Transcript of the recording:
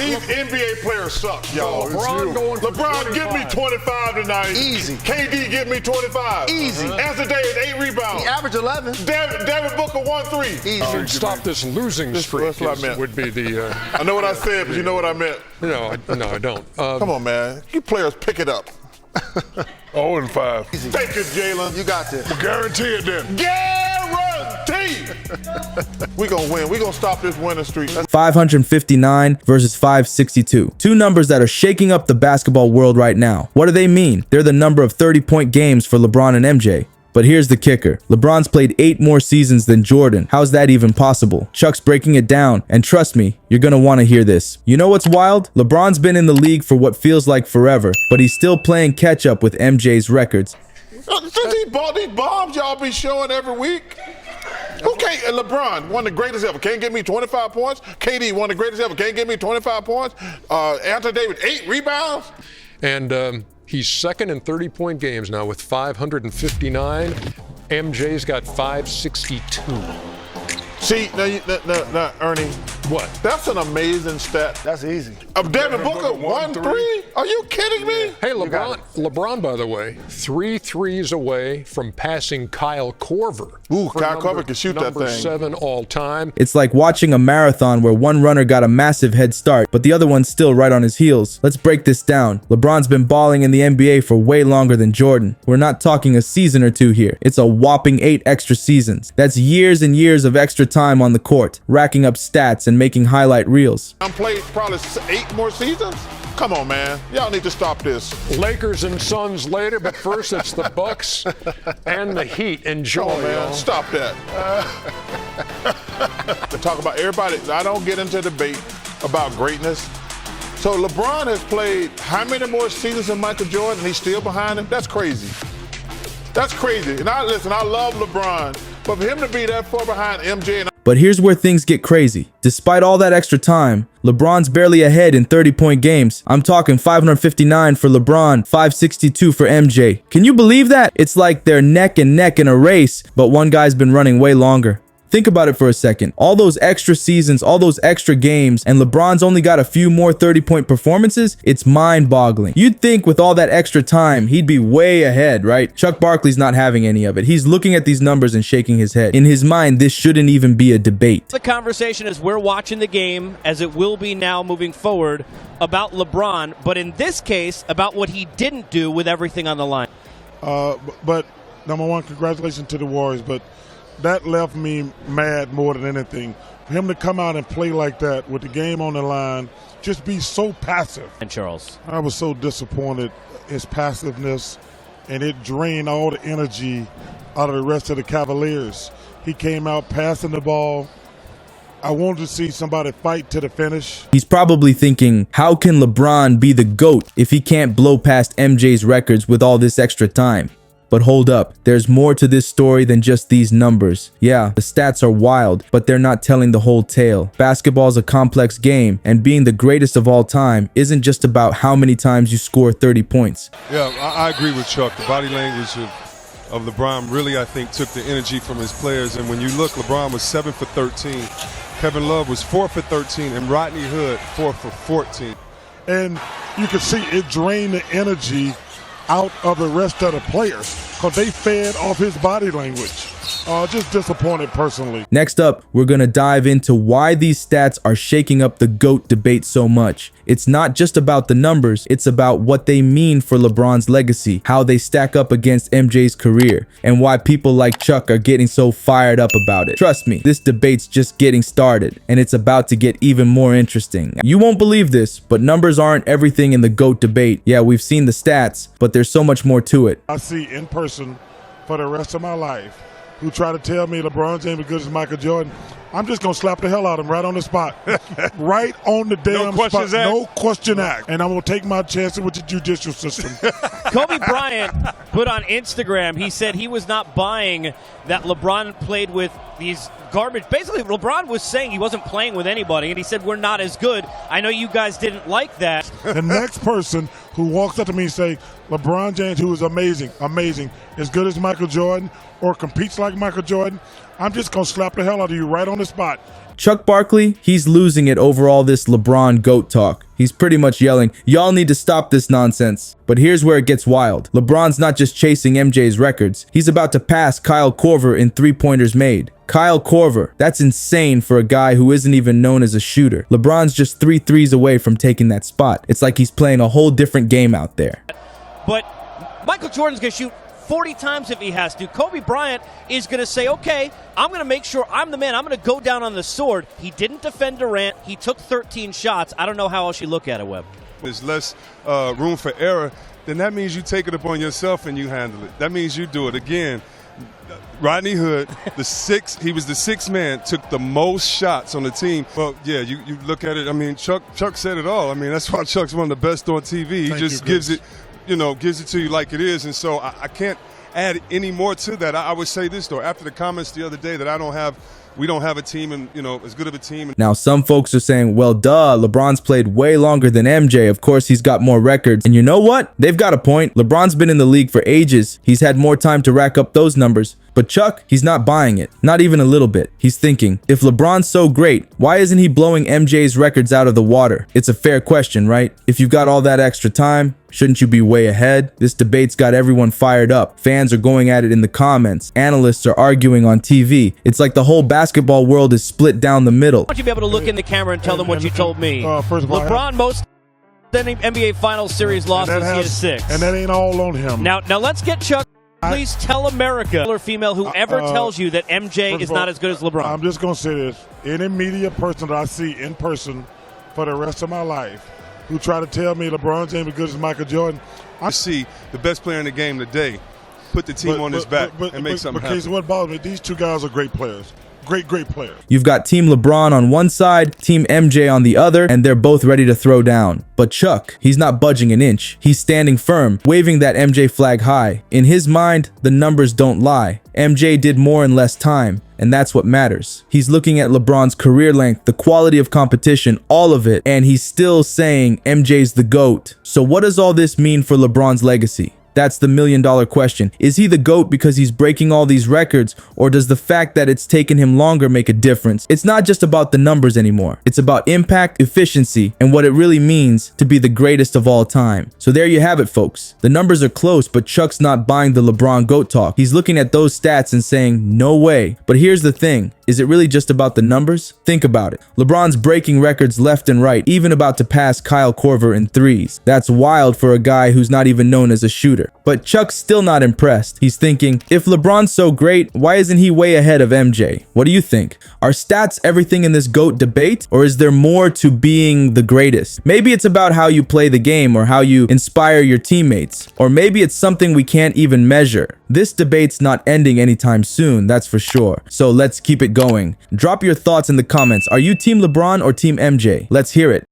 These NBA players suck, y'all. LeBron, give me 25 tonight. Easy. KD, give me 25. Easy. Anthony Davis, 8 rebounds. He averaged 11. David Booker, 1-3. Easy. Stop this losing streak. That's what I meant. Would be the. I know what I said, but you know what I meant. No, I don't. Come on, man. You players, pick it up. 0-5. Thank you, Jalen. You got this. Guarantee it then. Guarantee. We're going to win. We're going to stop this winning streak. 559 versus 562. Two numbers that are shaking up the basketball world right now. What do they mean? They're the number of 30-point games for LeBron and MJ. But here's the kicker. LeBron's played 8 more seasons than Jordan. How's that even possible? Chuck's breaking it down, and trust me, you're gonna want to hear this. You know what's wild? LeBron's been in the league for what feels like forever, but he's still playing catch up with MJ's records. Since he bought these bombs y'all be showing every week. Okay, LeBron, one of the greatest ever, can't give me 25 points. KD, one of the greatest ever, can't give me 25 points. Anthony Davis, 8 rebounds. And he's second in 30-point games now with 559. MJ's got 562. See, now, Ernie. What? That's an amazing stat. That's easy. Devin Booker, 1-3? Are you kidding me? Hey, LeBron, by the way, 3 threes away from passing Kyle Korver. Ooh, Kyle Korver can shoot that thing. Number 7 all time. It's like watching a marathon where one runner got a massive head start, but the other one's still right on his heels. Let's break this down. LeBron's been balling in the NBA for way longer than Jordan. We're not talking a season or 2 here. It's a whopping 8 extra seasons. That's years and years of extra time on the court, racking up stats and making highlight reels. I'm played probably 8 more seasons? Come on, man. Y'all need to stop this. Lakers and Suns later, but first it's the Bucks and the Heat. Enjoy, Come on, man. y'all. Stop that. Talk about everybody. I don't get into debate about greatness. So LeBron has played how many more seasons than Michael Jordan and he's still behind him? That's crazy. That's crazy. And I love LeBron, but for him to be that far behind MJ. But here's where things get crazy. Despite all that extra time, LeBron's barely ahead in 30-point games. I'm talking 559 for LeBron, 562 for MJ. Can you believe that? It's like they're neck and neck in a race, but one guy's been running way longer. Think about it for a second. All those extra seasons, all those extra games, and LeBron's only got a few more 30-point performances? It's mind-boggling. You'd think with all that extra time, he'd be way ahead, right? Chuck Barkley's not having any of it. He's looking at these numbers and shaking his head. In his mind, this shouldn't even be a debate. The conversation as we're watching the game, as it will be now moving forward, about LeBron, but in this case, about what he didn't do with everything on the line. But number one, congratulations to the Warriors, but that left me mad more than anything. For him to come out and play like that with the game on the line, just be so passive. And Charles. I was so disappointed, his passiveness, and it drained all the energy out of the rest of the Cavaliers. He came out passing the ball. I wanted to see somebody fight to the finish. He's probably thinking, how can LeBron be the GOAT if he can't blow past MJ's records with all this extra time? But hold up, there's more to this story than just these numbers. Yeah, the stats are wild, but they're not telling the whole tale. Basketball's a complex game, and being the greatest of all time isn't just about how many times you score 30 points. Yeah, I agree with Chuck. The body language of LeBron really, I think, took the energy from his players. And when you look, LeBron was 7 for 13. Kevin Love was 4 for 13, and Rodney Hood 4 for 14. And you can see it drained the energy out of the rest of the players because they fed off his body language. Just disappointed personally. Next up, we're going to dive into why these stats are shaking up the GOAT debate so much. It's not just about the numbers, it's about what they mean for LeBron's legacy, how they stack up against MJ's career, and why people like Chuck are getting so fired up about it. Trust me, this debate's just getting started, and it's about to get even more interesting. You won't believe this, but numbers aren't everything in the GOAT debate. Yeah, we've seen the stats, but there's so much more to it. I see in person for the rest of my life who try to tell me LeBron James is good as Michael Jordan. I'm just going to slap the hell out of him right on the spot. Right on the damn spot. No question asked. And I'm going to take my chances with the judicial system. Kobe Bryant put on Instagram, he said he was not buying that LeBron played with these garbage. Basically, LeBron was saying he wasn't playing with anybody, and he said, we're not as good. I know you guys didn't like that. The next person who walks up to me and say, LeBron James, who is amazing, as good as Michael Jordan, or competes like Michael Jordan, I'm just going to slap the hell out of you right on the spot. Chuck Barkley, he's losing it over all this LeBron GOAT talk. He's pretty much yelling, y'all need to stop this nonsense. But here's where it gets wild. LeBron's not just chasing MJ's records. He's about to pass Kyle Korver in three-pointers made. Kyle Korver, that's insane for a guy who isn't even known as a shooter. LeBron's just 3 threes away from taking that spot. It's like he's playing a whole different game out there. But Michael Jordan's going to shoot 40 times if he has to. Kobe Bryant is going to say, okay, I'm going to make sure I'm the man. I'm going to go down on the sword. He didn't defend Durant. He took 13 shots. I don't know how else you look at it, Webb. There's less room for error. Then that means you take it upon yourself and you handle it. That means you do it. Again, Rodney Hood, he was the sixth man, took the most shots on the team. Well, yeah, you look at it. I mean, Chuck said it all. I mean, that's why Chuck's one of the best on TV. He just gives it to you like it is. And so I can't add any more to that. I would say this, though, after the comments the other day that we don't have a team and, as good of a team. Now, some folks are saying, well, duh, LeBron's played way longer than MJ. Of course, he's got more records. And you know what? They've got a point. LeBron's been in the league for ages. He's had more time to rack up those numbers. But Chuck, he's not buying it. Not even a little bit. He's thinking, if LeBron's so great, why isn't he blowing MJ's records out of the water? It's a fair question, right? If you've got all that extra time, shouldn't you be way ahead? This debate's got everyone fired up. Fans are going at it in the comments. Analysts are arguing on TV. It's like the whole basketball world is split down the middle. Why don't you be able to look in the camera and tell them what you told me? First of all, LeBron most NBA Finals Series losses, he has 6. And that ain't all on him. Now let's get Chuck. Please tell America or female, whoever tells you that MJ is not as good as LeBron. I'm just going to say this. Any media person that I see in person for the rest of my life who try to tell me LeBron James is good as Michael Jordan, I see the best player in the game today put the team on his back and make something happen. Casey, what bothers me, these two guys are great players. Great players. You've got Team LeBron on one side, Team MJ on the other, and they're both ready to throw down. But Chuck, he's not budging an inch. He's standing firm, waving that MJ flag high. In his mind, the numbers don't lie. MJ did more in less time, and that's what matters. He's looking at LeBron's career length, the quality of competition, all of it, and he's still saying MJ's the GOAT. So what does all this mean for LeBron's legacy? That's the million-dollar question. Is he the GOAT because he's breaking all these records, or does the fact that it's taken him longer make a difference? It's not just about the numbers anymore. It's about impact, efficiency, and what it really means to be the greatest of all time. So there you have it, folks. The numbers are close, but Chuck's not buying the LeBron GOAT talk. He's looking at those stats and saying, no way. But here's the thing. Is it really just about the numbers? Think about it. LeBron's breaking records left and right, even about to pass Kyle Korver in threes. That's wild for a guy who's not even known as a shooter. But Chuck's still not impressed. He's thinking, if LeBron's so great, why isn't he way ahead of MJ? What do you think? Are stats everything in this GOAT debate, or is there more to being the greatest? Maybe it's about how you play the game or how you inspire your teammates, or maybe it's something we can't even measure. This debate's not ending anytime soon, that's for sure. So let's keep it going. Drop your thoughts in the comments. Are you Team LeBron or Team MJ? Let's hear it.